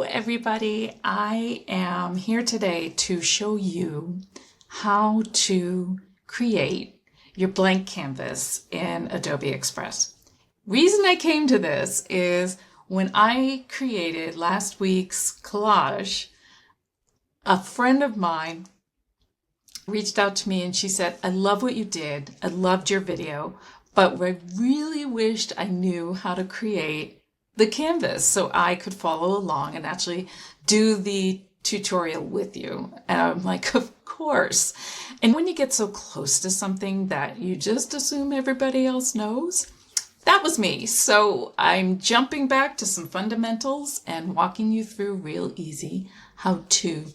everybody. I am here today to show you how to create your blank canvas in Adobe Express. Reason I came to this is when I created last week's collage, a friend of mine reached out to me and she said, I love what you did. I loved your video, but I really wished I knew how to create the canvas so I could follow along and actually do the tutorial with you. And I'm like, of course. And when you get so close to something that you just assume everybody else knows, that was me. So I'm jumping back to some fundamentals and walking you through real easy how to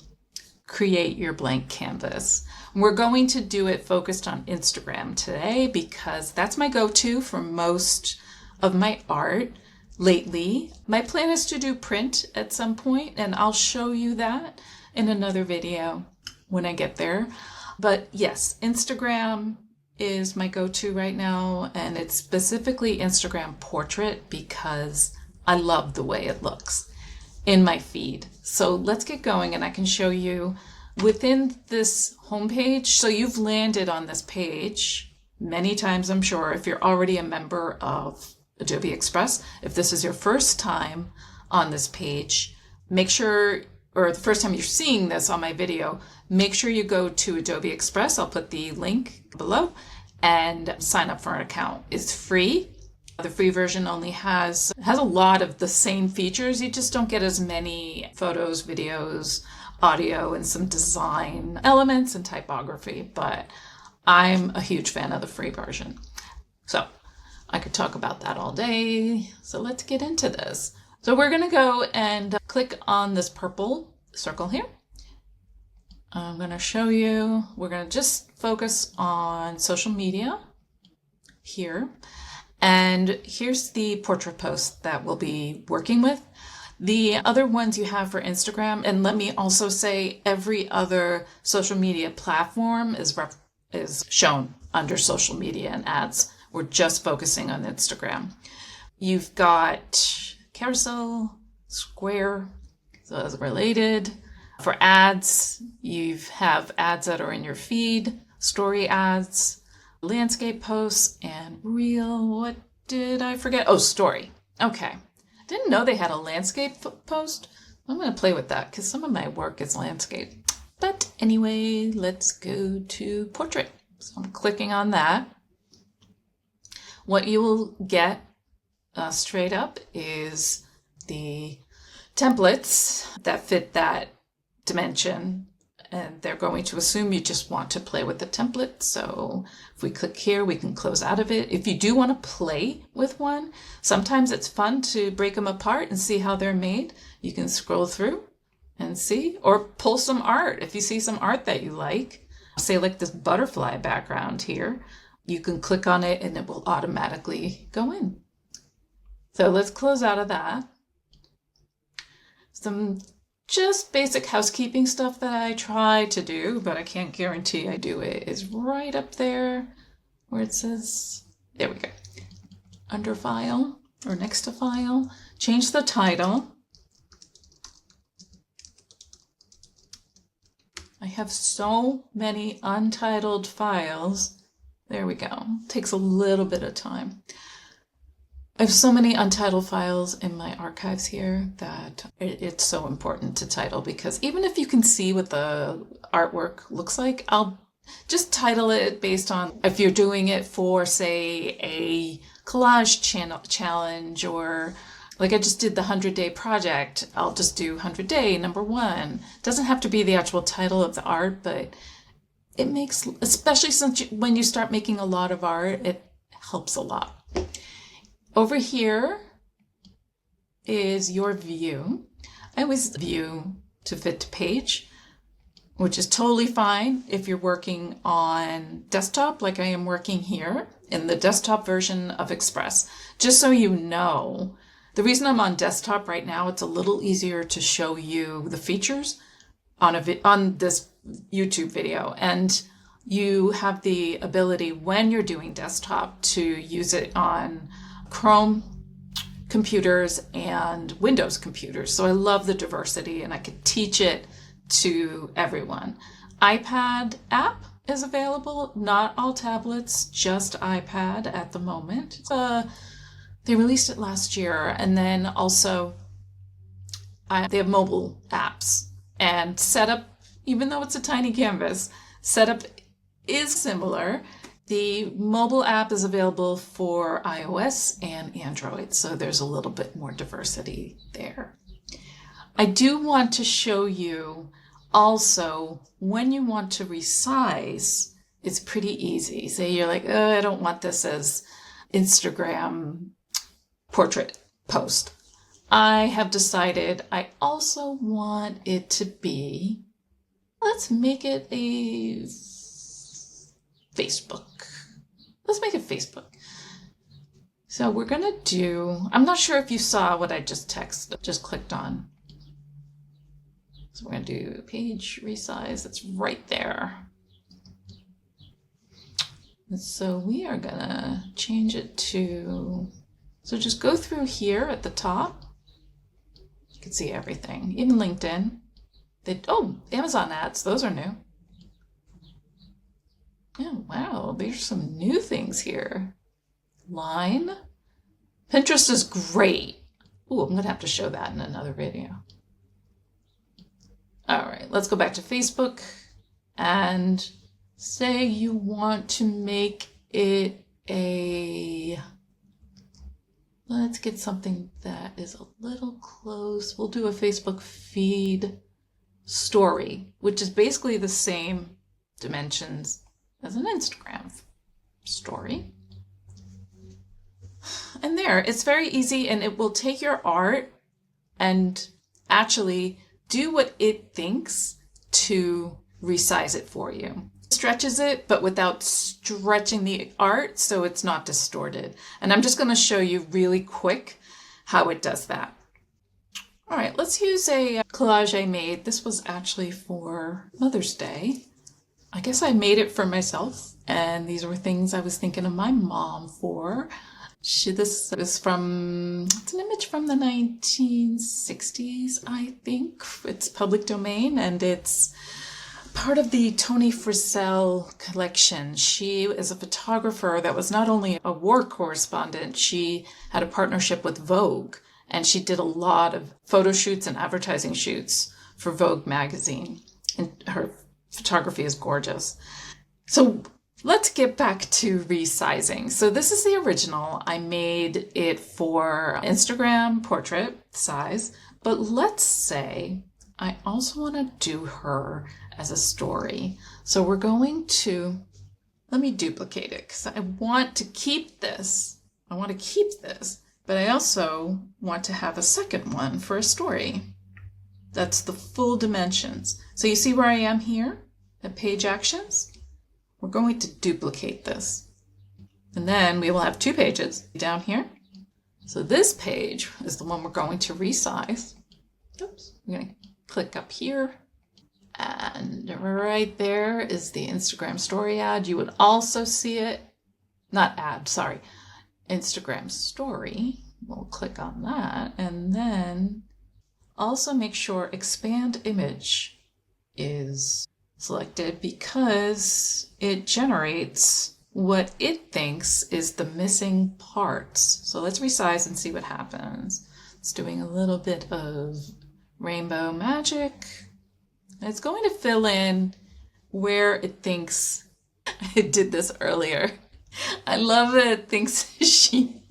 create your blank canvas. We're going to do it focused on Instagram today because that's my go-to for most of my art. Lately, my plan is to do print at some point, and I'll show you that in another video when I get there. But yes, Instagram is my go-to right now, and it's specifically Instagram portrait because I love the way it looks in my feed. So let's get going, and I can show you within this homepage. So you've landed on this page many times, I'm sure, if you're already a member of Adobe Express. If this is your first time on this page, make sure, or the first time you're seeing this on my video, make sure you go to Adobe Express. I'll put the link below and sign up for an account. It's free. The free version only has a lot of the same features. You just don't get as many photos, videos, audio, and some design elements and typography, but I'm a huge fan of the free version. So I could talk about that all day. So let's get into this. So we're going to go and click on this purple circle here. I'm going to show you, we're going to just focus on social media here. And here's the portrait post that we'll be working with. The other ones you have for Instagram, and let me also say every other social media platform is shown under social media and ads. We're just focusing on Instagram. You've got carousel, square, so that's related. For ads, you have ads that are in your feed, story ads, landscape posts, and reel. What did I forget? Oh, story. Okay. Didn't know they had a landscape post. I'm going to play with that because some of my work is landscape. But anyway, let's go to portrait. So I'm clicking on that. What you will get straight up is the templates that fit that dimension, and they're going to assume you just want to play with the template. So if we click here, we can close out of it. If you do want to play with one, sometimes it's fun to break them apart and see how they're made. You can scroll through and see, or pull some art. If you see some art that you like, say like this butterfly background here, you can click on it and it will automatically go in. So let's close out of that. Some just basic housekeeping stuff that I try to do, but I can't guarantee I do it, is right up there where it says, there we go, under file or next to file. Change the title. I have so many untitled files. There we go. Takes a little bit of time. I have so many untitled files in my archives here that it's so important to title, because even if you can see what the artwork looks like, I'll just title it based on if you're doing it for, say, a collage challenge, or like I just did the 100-day project, I'll just do 100-day #1. It doesn't have to be the actual title of the art, but it makes, especially since when you start making a lot of art, it helps a lot. Over here is your view. I always view to fit to page, which is totally fine if you're working on desktop like I am working here in the desktop version of Express. Just so you know, the reason I'm on desktop right now, it's a little easier to show you the features on this YouTube video, and you have the ability when you're doing desktop to use it on Chrome computers and Windows computers. So I love the diversity and I could teach it to everyone. iPad app is available, not all tablets, just iPad at the moment. They released it last year, and then also they have mobile apps. And setup, even though it's a tiny canvas, setup is similar. The mobile app is available for iOS and Android, so there's a little bit more diversity there. I do want to show you also, when you want to resize, it's pretty easy. Say you're like, oh, I don't want this as Instagram portrait post. I have decided I also want it to be, let's make it a Facebook. Let's make it Facebook. So we're going to do, I'm not sure if you saw what I just clicked on. So we're going to do page resize. That's right there. And so we are going to change it to, so just go through here at the top. You can see everything, even LinkedIn. Amazon ads, those are new. Oh, wow, there's some new things here. Line. Pinterest is great. Ooh, I'm going to have to show that in another video. All right, let's go back to Facebook and say you want to make it let's get something that is a little close. We'll do a Facebook feed story, which is basically the same dimensions as an Instagram story. And there, it's very easy, and it will take your art and actually do what it thinks to resize it for you. It stretches it, but without stretching the art, so it's not distorted. And I'm just going to show you really quick how it does that. All right, let's use a collage I made. This was actually for Mother's Day. I guess I made it for myself, and these were things I was thinking of my mom for. This is from, it's an image from the 1960s, I think. It's public domain, and it's part of the Toni Frisell collection. She is a photographer that was not only a war correspondent, she had a partnership with Vogue, and she did a lot of photo shoots and advertising shoots for Vogue magazine. And her photography is gorgeous. So let's get back to resizing. So this is the original. I made it for Instagram portrait size, but let's say I also want to do her as a story. So we're going to, let me duplicate it because I want to keep this. But I also want to have a second one for a story. That's the full dimensions. So you see where I am here at page actions? We're going to duplicate this. And then we will have two pages down here. So this page is the one we're going to resize. Oops, I'm going to click up here. And right there is the Instagram story ad. You would also see it, not ad, sorry, Instagram story. We'll click on that. And then also make sure expand image is selected because it generates what it thinks is the missing parts. So let's resize and see what happens. It's doing a little bit of rainbow magic. It's going to fill in where it thinks. It did this earlier. I love that it thinks she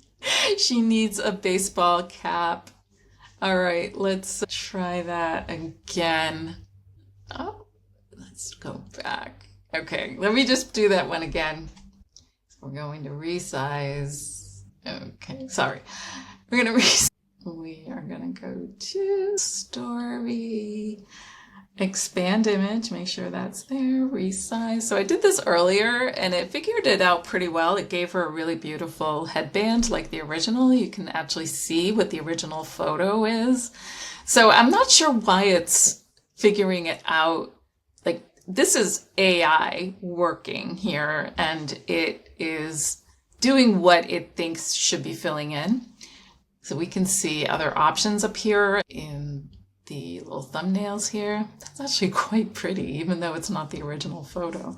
needs a baseball cap. All right, let's try that again. Oh, let's go back. Okay, let me just do that one again. We're going to resize. Okay, sorry. We're going to resize. We are going to go to story, expand image, make sure that's there, resize. So I did this earlier and it figured it out pretty well. It gave her a really beautiful headband like the original. You can actually see what the original photo is. So I'm not sure why it's figuring it out. Like, this is AI working here and it is doing what it thinks should be filling in. So we can see other options up here in the little thumbnails here. That's actually quite pretty, even though it's not the original photo.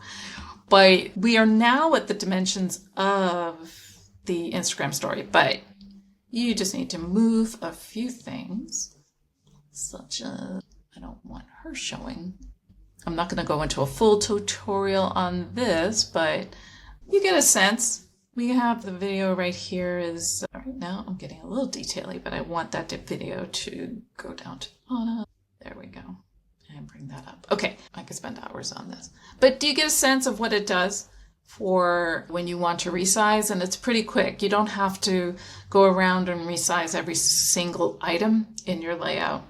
But we are now at the dimensions of the Instagram story, but you just need to move a few things, such as, I don't want her showing. I'm not going to go into a full tutorial on this, but you get a sense. We have the video right here is, right now I'm getting a little detaily, but I want that video to go down to the bottom. There we go. And bring that up. Okay, I could spend hours on this. But do you get a sense of what it does for when you want to resize? And it's pretty quick. You don't have to go around and resize every single item in your layout.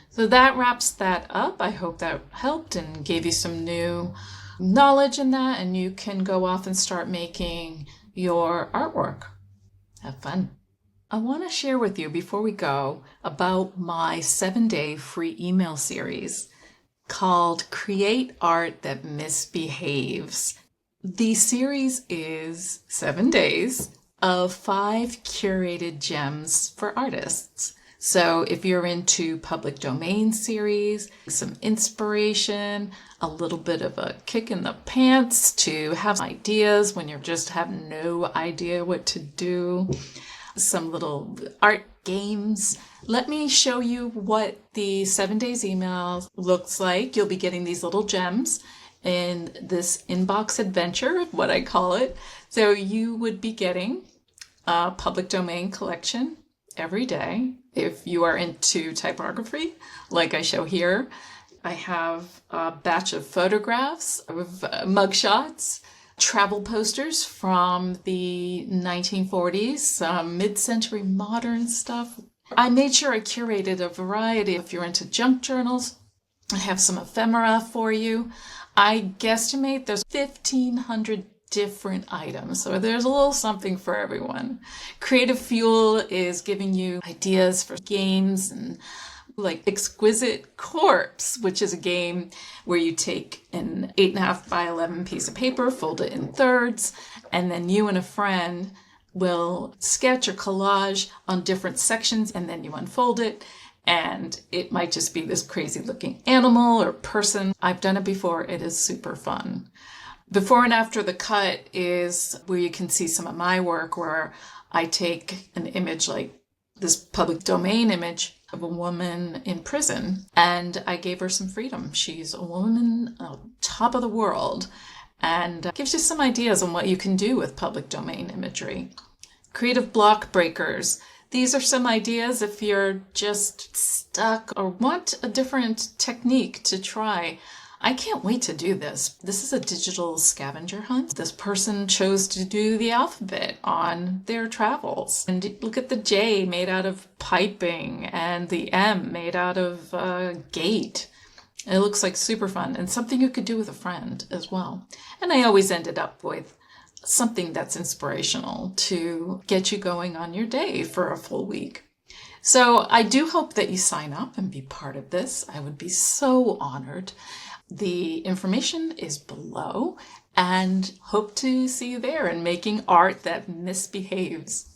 So that wraps that up. I hope that helped and gave you some new knowledge in that, and you can go off and start making your artwork. Have fun. I want to share with you before we go about my 7-day free email series called Create Art That Misbehaves. The series is 7 days of 5 curated gems for artists. So if you're into public domain series, some inspiration, a little bit of a kick in the pants to have ideas when you just have no idea what to do, some little art games, let me show you what the 7 days email looks like. You'll be getting these little gems in this inbox adventure, what I call it. So you would be getting a public domain collection every day. If you are into typography, like I show here, I have a batch of photographs of mugshots, travel posters from the 1940s, some mid-century modern stuff. I made sure I curated a variety. If you're into junk journals, I have some ephemera for you. I guesstimate there's 1,500 different items, so there's a little something for everyone. Creative Fuel is giving you ideas for games, and like Exquisite Corpse, which is a game where you take an 8.5 by 11 piece of paper, fold it in thirds, and then you and a friend will sketch or collage on different sections, and then you unfold it. And it might just be this crazy looking animal or person. I've done it before. It is super fun. Before and after the cut is where you can see some of my work, where I take an image like this public domain image of a woman in prison, and I gave her some freedom. She's a woman on top of the world, and gives you some ideas on what you can do with public domain imagery. Creative block breakers. These are some ideas if you're just stuck or want a different technique to try. I can't wait to do this. This is a digital scavenger hunt. This person chose to do the alphabet on their travels. And look at the J made out of piping and the M made out of gate. It looks like super fun and something you could do with a friend as well. And I always ended up with something that's inspirational to get you going on your day for a full week. So I do hope that you sign up and be part of this. I would be so honored. The information is below, and hope to see you there and making art that misbehaves.